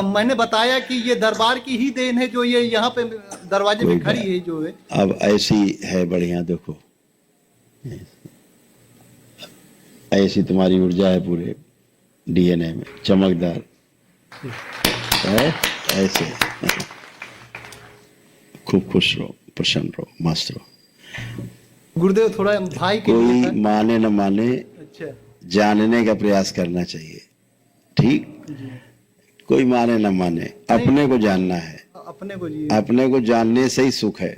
मैंने बताया कि ये दरबार की ही देन है जो ये यहाँ पे दरवाजे पे खड़ी है जो है। अब ऐसी है बढ़िया, देखो ऐसी तुम्हारी ऊर्जा है पूरे डीएनए में, चमकदार है ऐसे। खूब खुश रहो, प्रसन्न रहो, मस्त रहो। गुरुदेव थोड़ा भाई के लिए कोई माने न माने, अच्छा जानने का प्रयास करना चाहिए, ठीक। कोई माने न माने, अपने को जानना है, अपने को जी, अपने को जानने से ही सुख है,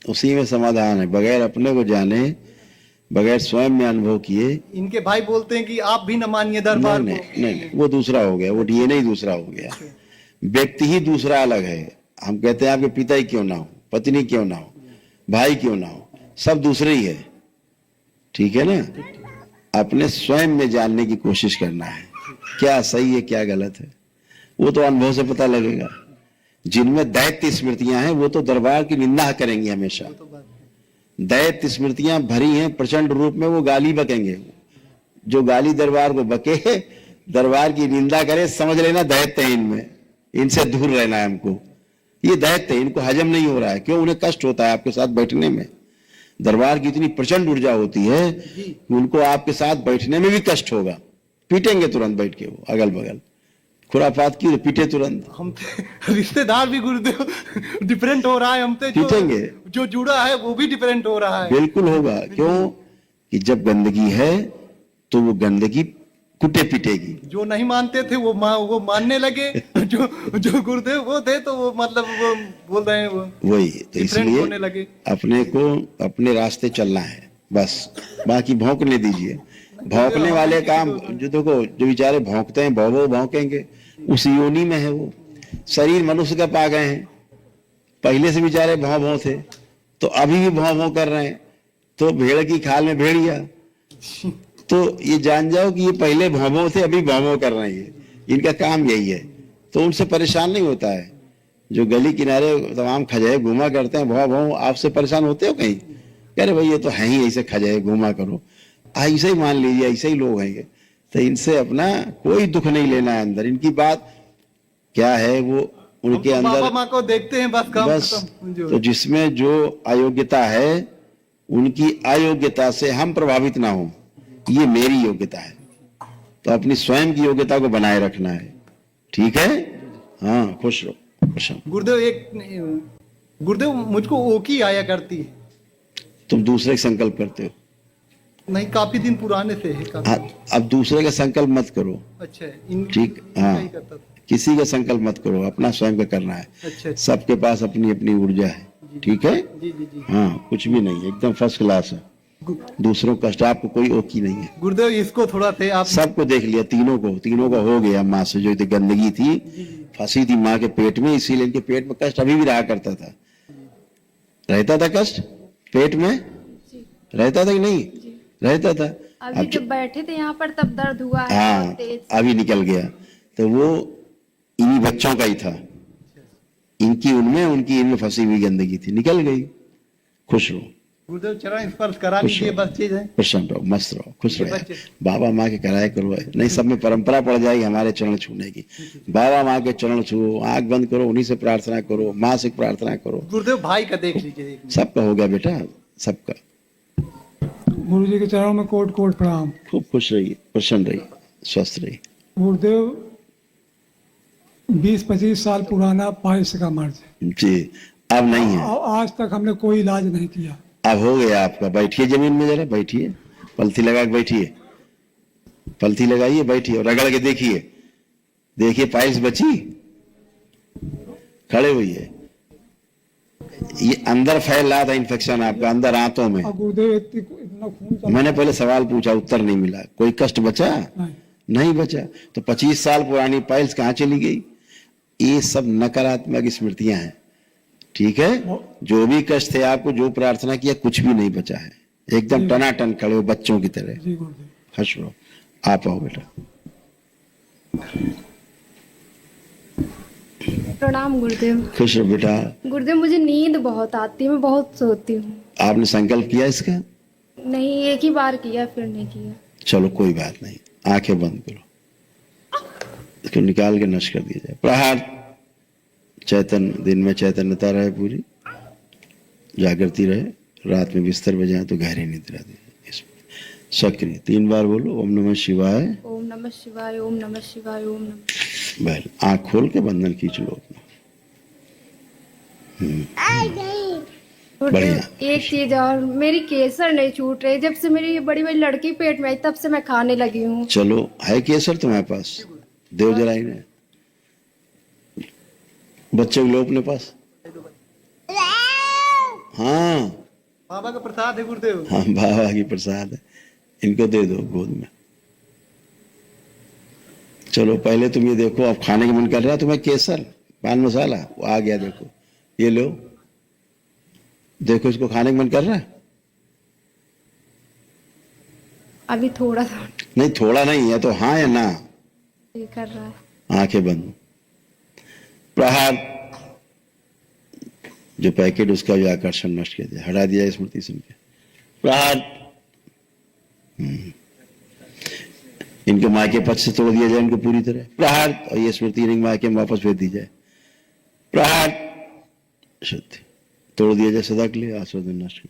उसी में समाधान है। बगैर अपने को जाने, बगैर स्वयं में अनुभव किए। इनके भाई बोलते हैं कि आप भी न मानिए दरबार नहीं, को। नहीं, वो दूसरा हो गया, वो डीएनए ही दूसरा हो गया, व्यक्ति ही दूसरा अलग है। हम कहते हैं आपके पिता ही क्यों ना हो, पत्नी क्यों ना हो, भाई क्यों ना हो, सब दूसरे ही है, ठीक है ना। अपने स्वयं में जानने की कोशिश करना है, क्या सही है क्या गलत है, वो तो अनुभव से पता लगेगा। जिनमें दैत्य स्मृतियां हैं वो तो दरबार की निंदा करेंगी हमेशा। दैत्य स्मृतियां भरी हैं प्रचंड रूप में, वो गाली बकेंगे। जो गाली दरबार को बके, दरबार की निंदा करे, समझ लेना दैत्य है इनमें, इनसे दूर रहना है हमको। ये दैत्य है, इनको हजम नहीं हो रहा है। क्यों? उन्हें कष्ट होता है आपके साथ बैठने में। दरबार की इतनी प्रचंड ऊर्जा होती है कि उनको आपके साथ बैठने में भी कष्ट होगा। पीटेंगे तुरंत बैठ के, वो अगल बगल खुराफात की पीटे तुरंत। हम रिश्तेदार भी गुरुदेव डिफरेंट हो रहा है हमसे, पीटेंगे, जो जुड़ा है वो भी डिफरेंट हो रहा है। बिल्कुल होगा। क्यों? कि जब गंदगी है तो वो गंदगी कुटे पीटेगी। जो नहीं मानते थे वो मानने लगे, जो गुरुदेव वो थे तो वो मतलब वो बोल रहे हैं वो वही तो, इसलिए लगे। अपने को अपने रास्ते चलना है बस, बाकी भौंकने दीजिए। भौंकने वाले काम जो देखो, जो बेचारे भौंकते हैं वो भौंकेंगे, उस योनि में है वो। शरीर मनुष्य का पा गए हैं, पहले से बेचारे भौं भौं थे तो अभी भी भौं भौं कर रहे हैं। तो भेड़ की खाल में भेड़िया, तो ये जान जाओ कि ये पहले भौं भौं थे, अभी भौं भौं कर रहे हैं। इनका काम यही है, तो उनसे परेशान नहीं होता है। जो गली किनारे तमाम खजाए घूमा करते हैं भौं भौं, आपसे परेशान होते हो कहीं? कह रहे भाई ये तो है ही ऐसे खजाए घूमा करो, ऐसे ही मान लीजिए, ऐसे ही लोग हैं। तो इनसे अपना कोई दुख नहीं लेना है। अंदर इनकी बात क्या है वो उनके तो अंदर बाबा माँ को देखते हैं बस तो जिसमें जो अयोग्यता है, उनकी अयोग्यता से हम प्रभावित ना हो, ये मेरी योग्यता है। तो अपनी स्वयं की योग्यता को बनाए रखना है, ठीक है। हाँ, खुश रहो, खुश रहो। गुरुदेव मुझको ओकी आया करती है। तुम दूसरे का संकल्प करते हो? नहीं, काफी दिन पुराने से है। अब दूसरे का संकल्प मत करो। अच्छा, ठीक, हाँ, किसी का संकल्प मत करो, अपना स्वयं का करना है। अच्छा, सबके पास अपनी अपनी ऊर्जा है, ठीक है। जी जी जी। हाँ, कुछ भी नहीं, एकदम फर्स्ट क्लास है। दूसरों कष्ट, आपको कोई ओकी नहीं है। गुरुदेव इसको थोड़ा थे आप, सबको देख लिया, तीनों का हो गया। माँ से जो गंदगी थी, फंसी थी माँ के पेट में, इसीलिए इनके पेट में कष्ट अभी भी रहा करता था। रहता था कष्ट पेट में, रहता था कि नहीं रहता था? अभी जब बैठे थे यहाँ पर तब दर्द हुआ है। हाँ, अभी निकल गया। तो वो इन्हीं बच्चों का ही था, इनकी उनमें, उनकी इनमें फंसी हुई गंदगी थी, निकल गई। खुश रहो गुरुदेव, चरण स्पर्श करा लीजिए, बस चीज है। प्रसन्न रहो, मस्त रहो, खुश रहो। बाबा माँ के कराए करो, नहीं सब में परंपरा पड़ जाएगी हमारे चरण छूने की। बाबा माँ के चरण छुओ, आंख बंद करो, उन्हीं से प्रार्थना करो, माँ से प्रार्थना करो। गुरुदेव भाई का देख लीजिए, सबका हो गया बेटा, सबका। गुरु जी के चरणों में कोट कोट प्रणाम। खूब खुश रहिए, प्रसन्न रहिए, स्वस्थ रहिए। गुरुदेव 20-25 साल पुराना पाइल्स का मर्ज जी, अब नहीं है। आज तक हमने कोई इलाज नहीं किया। अब हो गया आपका। बैठिए जमीन में, जरा बैठिए, पलथी लगा के बैठिए, पलथी लगाइए, बैठिए और रगड़ के देखिए, देखिए पाइल्स बची, खड़े हुई। ये अंदर फैल रहा था इन्फेक्शन आपका, अंदर आंतों में। गुरुदेव इतना खून, मैंने पहले सवाल पूछा, उत्तर नहीं मिला। कोई कष्ट बचा? नहीं बचा। तो 25 साल पुरानी पाइल्स कहाँ चली गई? ये सब नकारात्मक स्मृतियां हैं, ठीक है। जो भी कष्ट थे आपको, जो प्रार्थना किया, कुछ भी नहीं बचा है। एकदम टनाटन खड़े हो बच्चों की तरह। हंस रहो। आप आओ बेटा। प्रणाम गुरुदेव। खुश रहो बेटा। गुरुदेव मुझे नींद बहुत आती है, मैं बहुत सोती हूँ। आपने संकल्प किया इसका? नहीं, एक ही बार किया, फिर नहीं किया। चलो कोई बात नहीं, आंखें बंद करो। इसको निकाल के नष्ट कर दिया जाए। प्रहार। चैतन्य, दिन में चैतन्यता रहे पूरी, जागृति रहे, रात में बिस्तर बजाए तो गहरी निद्रा दे। सक्रिय 3 बार बोलो ओम नमः शिवाय, ओम नमः शिवाय, ओम नमः शिवाय, ओम नमः। बैल आंख खोल के बंधन खींच लो अपना। बढ़िया। एक चीज और, मेरी केसर नहीं छूट रही। जब से मेरी बड़ी बड़ी लड़की पेट में आई तब से मैं खाने लगी हूँ। चलो, है केसर तुम्हारे पास? देव जराई ने बच्चे को लो अपने पास। हाँ बाबा का प्रसाद है गुरुदेव। हाँ, बाबा की प्रसाद है, इनको दे दो गोद में। चलो पहले तुम ये देखो, अब खाने का मन कर रहा है तुम्हें केसर पान मसाला, वो आ गया, देखो ये लो, देखो इसको खाने का मन कर रहा है? अभी थोड़ा सा नहीं, थोड़ा नहीं है तो हाँ या ना? ये कर रहा है। आंखें बंद। प्रहार। जो पैकेट उसका भी आकर्षण नष्ट कर दिया, हटा दिया स्मृति सुन के। प्रहार। इनके माँ के पक्ष से तोड़ दिया जाए इनको पूरी तरह। प्रहार। और ये स्मृति इनकी माँ के वापस भेज दी जाए। प्रहार। शुद्धि तोड़ दिया जाए सदा के लिए, आस्वादन नष्ट कर।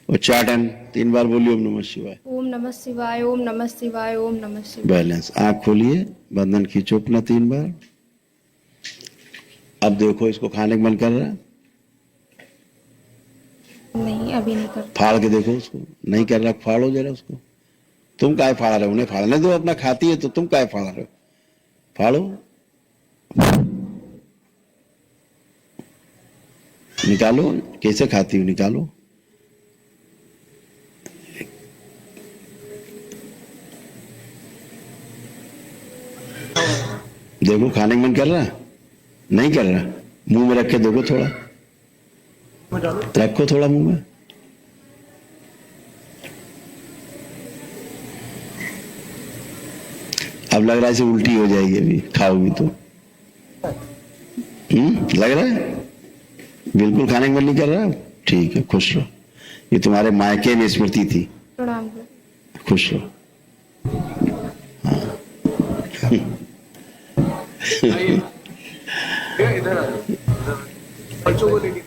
और चाटन 3 बार बोलिए ओम नमः शिवाय, ओम नमः शिवाय, ओम नमः शिवाय, ओम नमः शिवाय। बैलेंस। आंख खोलिए, बंधन खींचो अपना 3 बार। अब देखो इसको खाने का मन कर रहा है? नहीं, अभी नहीं कर। फाड़ के देखो उसको, नहीं कर रहा, फाड़ो जरा उसको। तुम काहे फाड़ रहे हो? उन्हें फाड़ने दो, अपना खाती है तो तुम काहे फाड़ रहे हो? फाड़ो, निकालो, कैसे खाती हो निकालो। देखो खाने का मन कर रहा? नहीं कर रहा? मुंह में रख के देखो, थोड़ा रखो, थोड़ा मुंह में। अब लग रहा है इसे उल्टी हो जाएगी अभी खाओगी तो। लग रहा है? बिल्कुल खाने का मन नहीं कर रहा? ठीक है, खुश रहो। ये तुम्हारे मायके में स्मृति थी। प्रणाम। खुश रहो। हाँ। इधर बच्चों को लेके